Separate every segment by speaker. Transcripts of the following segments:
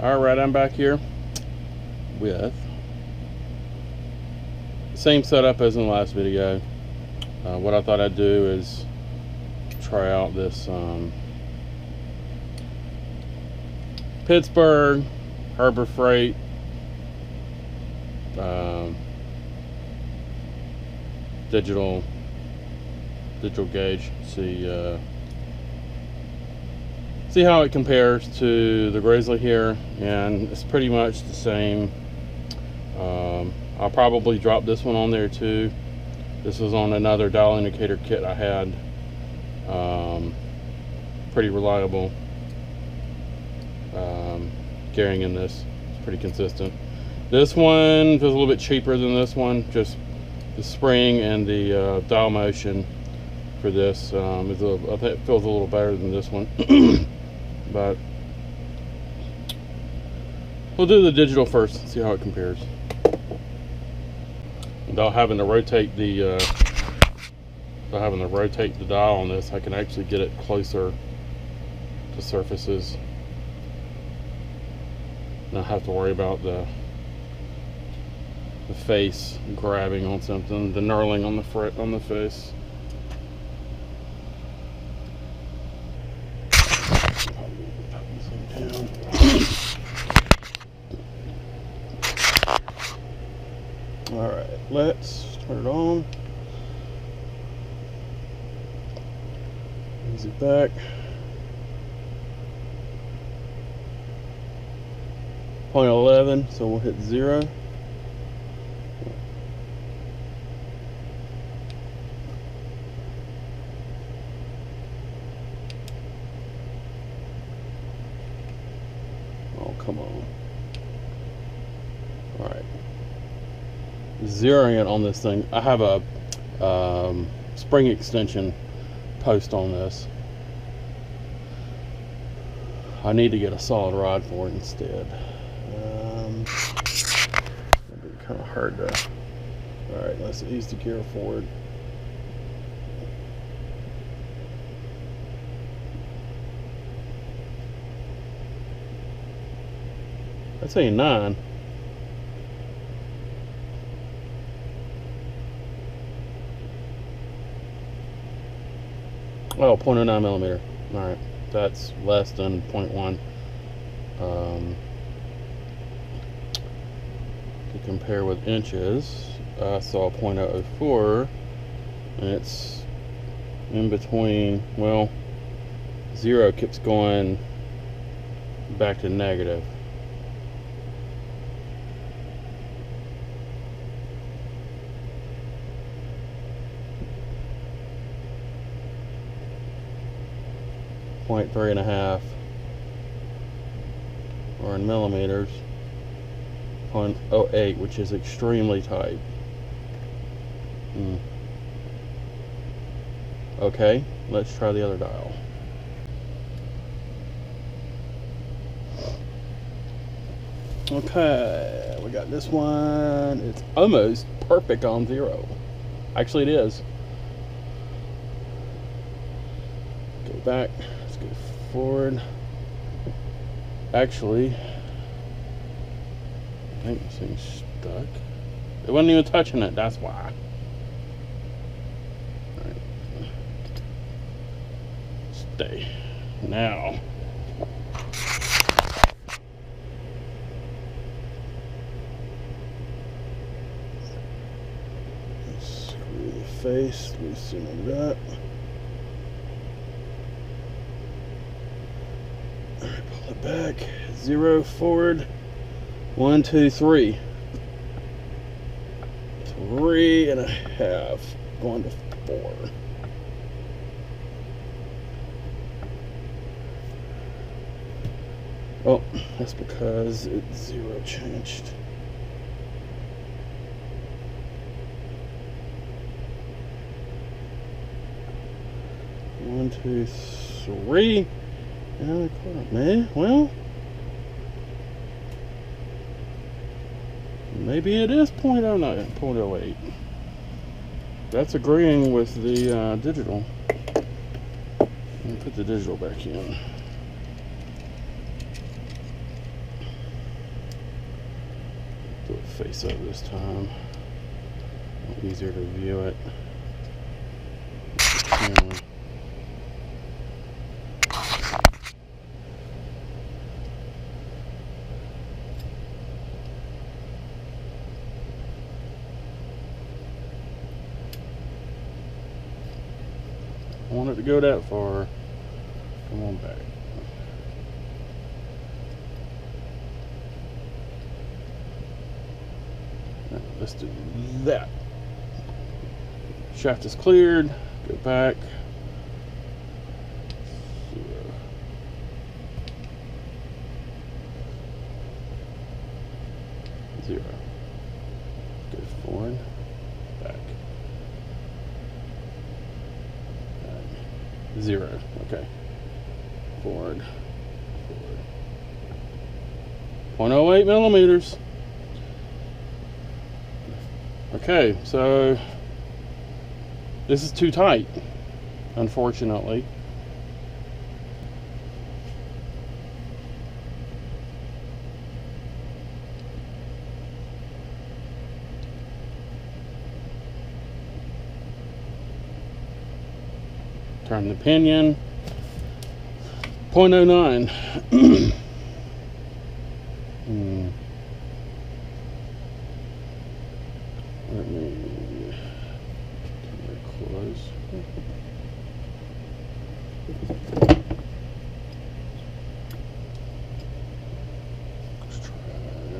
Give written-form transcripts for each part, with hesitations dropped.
Speaker 1: Alright, I'm back here with the same setup as in the last video. What I thought I'd do is try out this Pittsburgh Harbor Freight digital gauge. See how it compares to the Grizzly here, and it's pretty much the same. I'll probably drop this one on there too. This was on another dial indicator kit I had. Pretty reliable. Carrying in this, it's pretty consistent. This one feels a little bit cheaper than this one. Just the spring and the dial motion for this I think it feels a little better than this one. But we'll do the digital first and see how it compares. Without having to rotate the dial on this, I can actually get it closer to surfaces. Not have to worry about the face grabbing on something, the knurling on the face. All right, let's turn it on. Ease it back. .11, so we'll hit 0. Oh, come on. All right. Zeroing it on this thing. I have a spring extension post on this. I need to get a solid rod for it instead. It'd be kind of hard to. All right, let's ease the gear forward. I'd say 9. Oh, 0.09 millimeter. All right, that's less than 0.1. To compare with inches, I saw 0.004, and it's in between. Well, 0 keeps going back to negative. .3 and a half, or in millimeters, 0.08, which is extremely tight. Okay, let's try the other dial. Okay, we got this one. It's almost perfect on 0. Actually, it is. Go back. Let's go forward. Actually, I think this thing's stuck. It wasn't even touching it, that's why. Alright. Stay. Now. Screw the face, loosen it up. Pull it back. 0 forward. 1, 2, 3. 3 and a half. Going to 4. Oh, that's because it's 0 changed. One, 2, 3. Man, well, maybe it is 0.09, 0.08. That's agreeing with the digital. Let me put the digital back in. do it face up this time. Easier to view it. I want it to go that far. Come on back. Now, let's do that. Shaft is cleared. Go back. 0. Go forward. Back. 0. Okay. Forward. 0.08 millimeters. Okay, so this is too tight, unfortunately. Turn the pinion. 0.09. Let me close.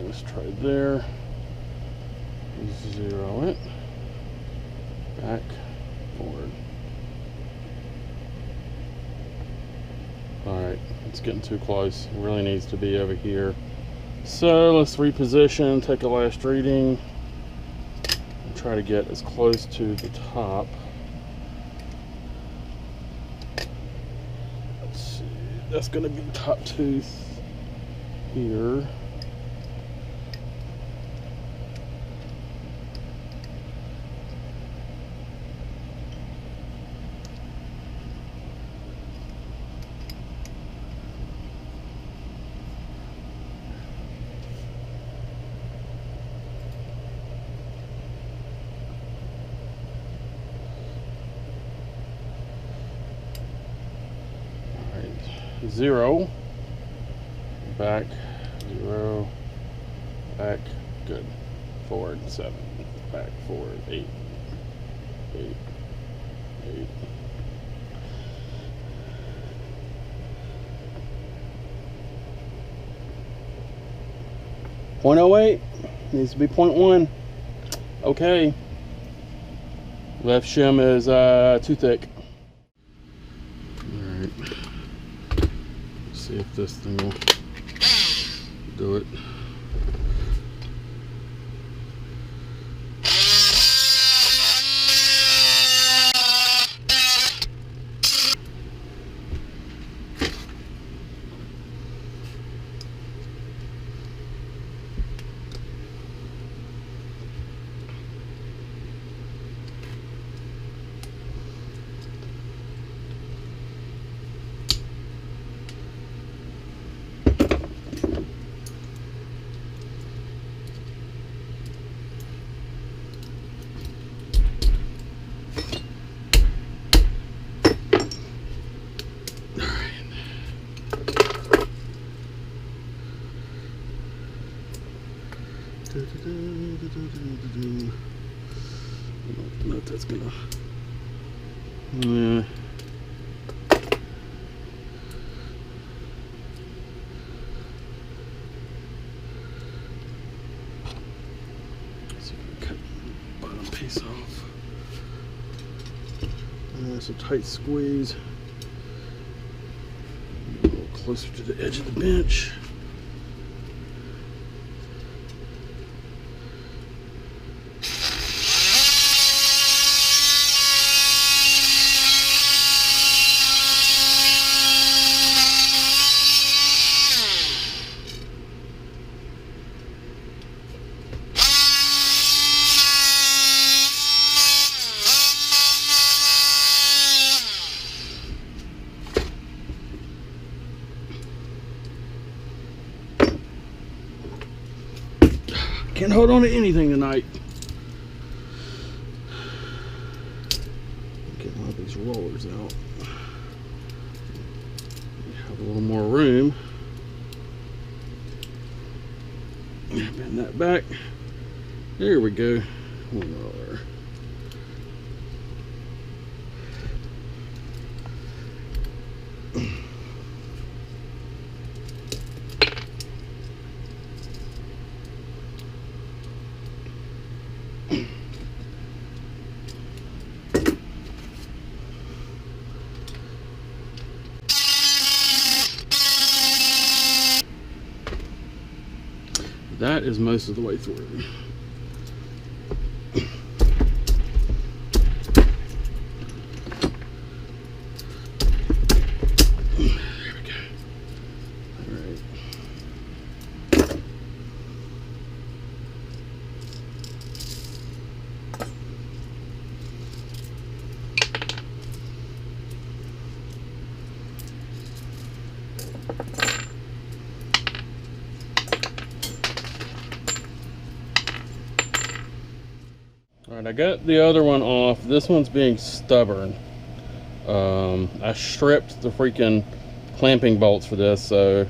Speaker 1: Let's try there. 0 it. Back, forward. Alright, it's getting too close. It really needs to be over here. So let's reposition, take a last reading, and try to get as close to the top. Let's see, that's going to be top tooth here. Alright, 0, back, 0, back, good, forward, 7, back, forward, 8, 8, 8. .08 needs to be 0.1. Okay. Left shim is too thick. Alright. See if this thing will do it. I don't know if that's gonna. Yeah. See if I can cut the bottom piece off. That's a tight squeeze. A little closer to the edge of the bench. Can't hold on to anything tonight. Get one of these rollers out. Have a little more room. Bend that back. There we go. One roller. That is most of the way through. There we go. All right. Alright, I got the other one off. This one's being stubborn. I stripped the freaking clamping bolts for this, so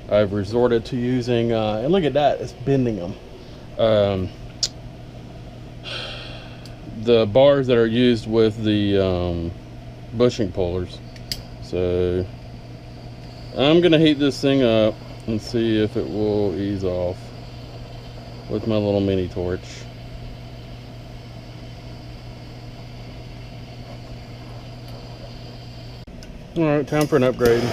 Speaker 1: I've resorted to using, and look at that, it's bending them. The bars that are used with the bushing pullers. So I'm gonna heat this thing up and see if it will ease off with my little mini torch. Alright, time for an upgrade.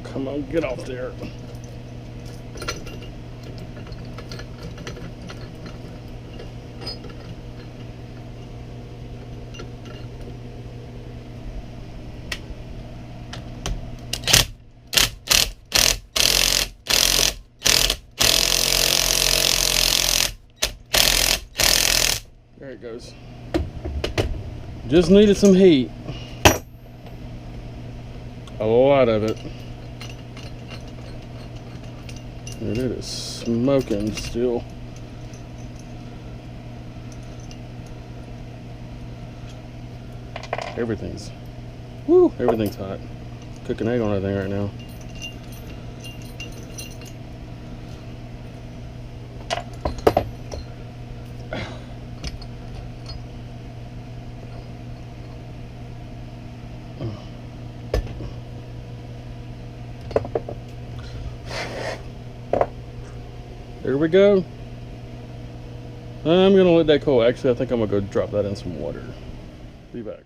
Speaker 1: Come on, get off there. There it goes. Just needed some heat. A lot of it. And it is smoking still. Everything's hot. Cooking egg on that thing right now. There we go. I'm gonna let that cool. Actually, I think I'm gonna go drop that in some water. Be back.